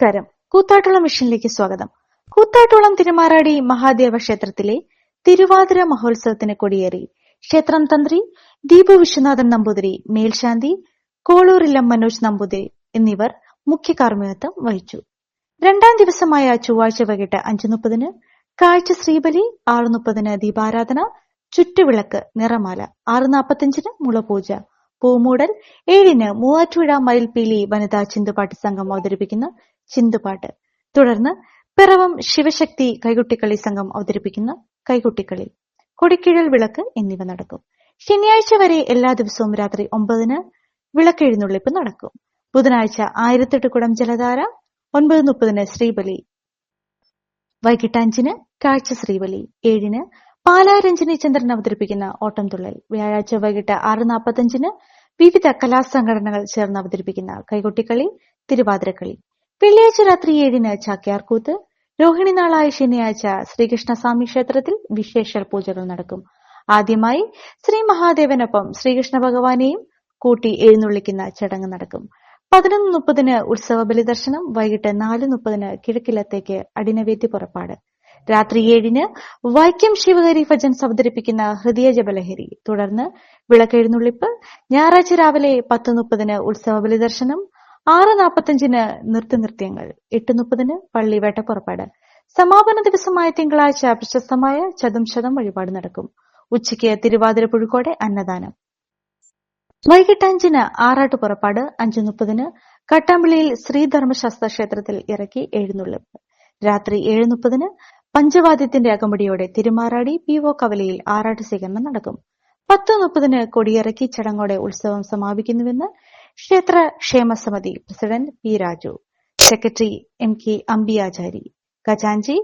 നമസ്കാരം. കൂത്താട്ടുളം മിഷനിലേക്ക് സ്വാഗതം. കൂത്താട്ടുളം തിരുമാറാടി മഹാദേവ ക്ഷേത്രത്തിലെ തിരുവാതിര മഹോത്സവത്തിന് കൊടിയേറി. ക്ഷേത്രം തന്ത്രി ദീപു വിശ്വനാഥൻ നമ്പൂതിരി, മേൽശാന്തി കോളൂരില്ലം മനോജ് നമ്പൂതിരി എന്നിവർ മുഖ്യ കാർമ്മികത്വം വഹിച്ചു. രണ്ടാം ദിവസമായ ചൊവ്വാഴ്ച വൈകിട്ട് 5:30 കാഴ്ച ശ്രീബലി, 6:30 ദീപാരാധന, ചുറ്റുവിളക്ക്, നിറമാല, 6:45 മുളപൂജ, പൂമൂടൽ, 7 മൂവാറ്റുപുഴ മയിൽപീലി വനിതാ ചിന്തുപാട്ട് സംഘം അവതരിപ്പിക്കുന്ന ചിന്തുപാട്ട്, തുടർന്ന് പിറവം ശിവശക്തി കൈകൊട്ടിക്കളി സംഘം അവതരിപ്പിക്കുന്ന കൈകൊട്ടിക്കളി, കൊടിക്കീഴൽ വിളക്ക് എന്നിവ നടക്കും. ശനിയാഴ്ച വരെ എല്ലാ ദിവസവും രാത്രി 9 വിളക്കെഴുന്നള്ളിപ്പ് നടക്കും. ബുധനാഴ്ച 1008 കുടം ജലധാര, 9:30 ശ്രീബലി, വൈകിട്ട് 5 കാഴ്ച ശ്രീബലി, 7 പാലാരഞ്ജനി ചന്ദ്രൻ അവതരിപ്പിക്കുന്ന ഓട്ടംതുള്ളൽ, വ്യാഴാഴ്ച വൈകിട്ട് 6:45 വിവിധ കലാസംഘടനകൾ ചേർന്ന് അവതരിപ്പിക്കുന്ന കൈകൊട്ടിക്കളി, തിരുവാതിരക്കളി, വെള്ളിയാഴ്ച രാത്രി 7 ചാക്യാർകൂത്ത്, രോഹിണി നാളായ ശനിയാഴ്ച ശ്രീകൃഷ്ണസ്വാമി ക്ഷേത്രത്തിൽ വിശേഷ പൂജകൾ നടക്കും. ആദ്യമായി ശ്രീ മഹാദേവനൊപ്പം ശ്രീകൃഷ്ണ ഭഗവാനെയും കൂട്ടി എഴുന്നള്ളിക്കുന്ന ചടങ്ങ് നടക്കും. 11:30 ഉത്സവ ബലിദർശനം, വൈകിട്ട് 4:30 കിഴക്കിലത്തേക്ക് അടിനവേദ്യ പുറപ്പാട്, രാത്രി 7 വൈക്കം ശിവഹരി ഭജൻസ് അവതരിപ്പിക്കുന്ന ഹൃദയ ജപലഹരി, തുടർന്ന് വിളക്കെഴുന്നള്ളിപ്പ്, ഞായറാഴ്ച രാവിലെ 10:30 ഉത്സവ ബലിദർശനം, 6:45 നൃത്യങ്ങൾ, 8:30 പള്ളി വേട്ടപ്പുറപ്പാട്. സമാപന ദിവസമായ തിങ്കളാഴ്ച പ്രശസ്തമായ ചതുംശതം വഴിപാട് നടക്കും. ഉച്ചയ്ക്ക് തിരുവാതിര പുഴുക്കോടെ അന്നദാനം. വൈകിട്ട് 5 ആറാട്ട് പുറപ്പാട്, 5:30 കട്ടാമ്പിളിയിൽ ശ്രീധർമ്മശാസ്ത്ര ക്ഷേത്രത്തിൽ ഇറക്കി എഴുന്നള്ളിപ്പ്, രാത്രി 7:30 പഞ്ചവാദ്യത്തിന്റെ അകമ്പടിയോടെ തിരുമാറാടി PO കവലയിൽ ആറാട്ട് സ്വീകരണം നടക്കും. 10:30 കൊടിയിറക്കി ചടങ്ങോടെ ഉത്സവം സമാപിക്കുന്നുവെന്ന് ക്ഷേത്ര ക്ഷേമസമിതി president P. Raju, secretary MK Ambiyachari, ഖജാൻജി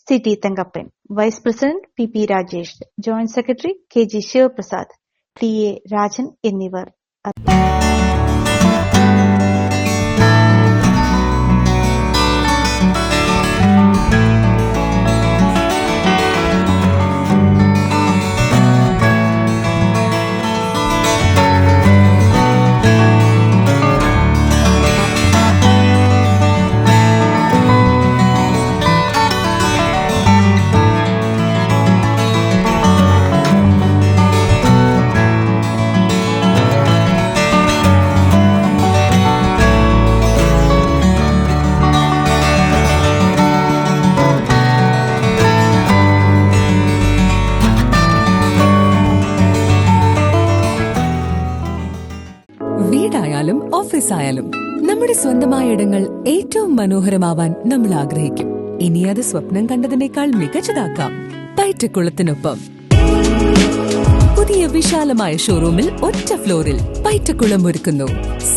CT Thankappan, vice president PP Rajesh, joint secretary KG Sivaprasad, TA Rajan എന്നിവർ. വീടായാലും ഓഫീസായാലും നമ്മുടെ സ്വന്തമായ ഇടങ്ങൾ ഏറ്റവും മനോഹരമാവാൻ നമ്മൾ ആഗ്രഹിക്കും. ഇനി അത് സ്വപ്നം കണ്ടതിനേക്കാൾ മികച്ചതാക്കാം പൈറ്റക്കുളത്തിനൊപ്പം. പുതിയ വിശാലമായ ഷോറൂമിൽ ഒറ്റ ഫ്ലോറിൽ പൈറ്റക്കുളം ഒരുക്കുന്നു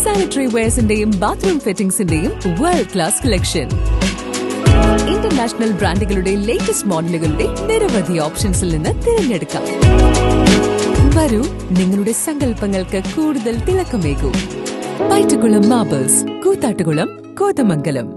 സാനിറ്ററി വെയർസിന്റെയും ബാത്റൂം ഫിറ്റിംഗ്സിന്റെയും വേൾഡ് ക്ലാസ് കളക്ഷൻ. ഇന്റർനാഷണൽ ബ്രാൻഡുകളുടെ ലേറ്റസ്റ്റ് മോഡലുകളുടെ നിരവധി ഓപ്ഷൻസിൽ നിന്ന് തിരഞ്ഞെടുക്കാം. വരൂ, നിങ്ങളുടെ സങ്കല്പങ്ങൾക്ക് കൂടുതൽ തിളക്കമേകൂ. പൈറ്റക്കുളം മാർബിൾസ്, കൂത്താട്ടുകുളം, കോതമംഗലം.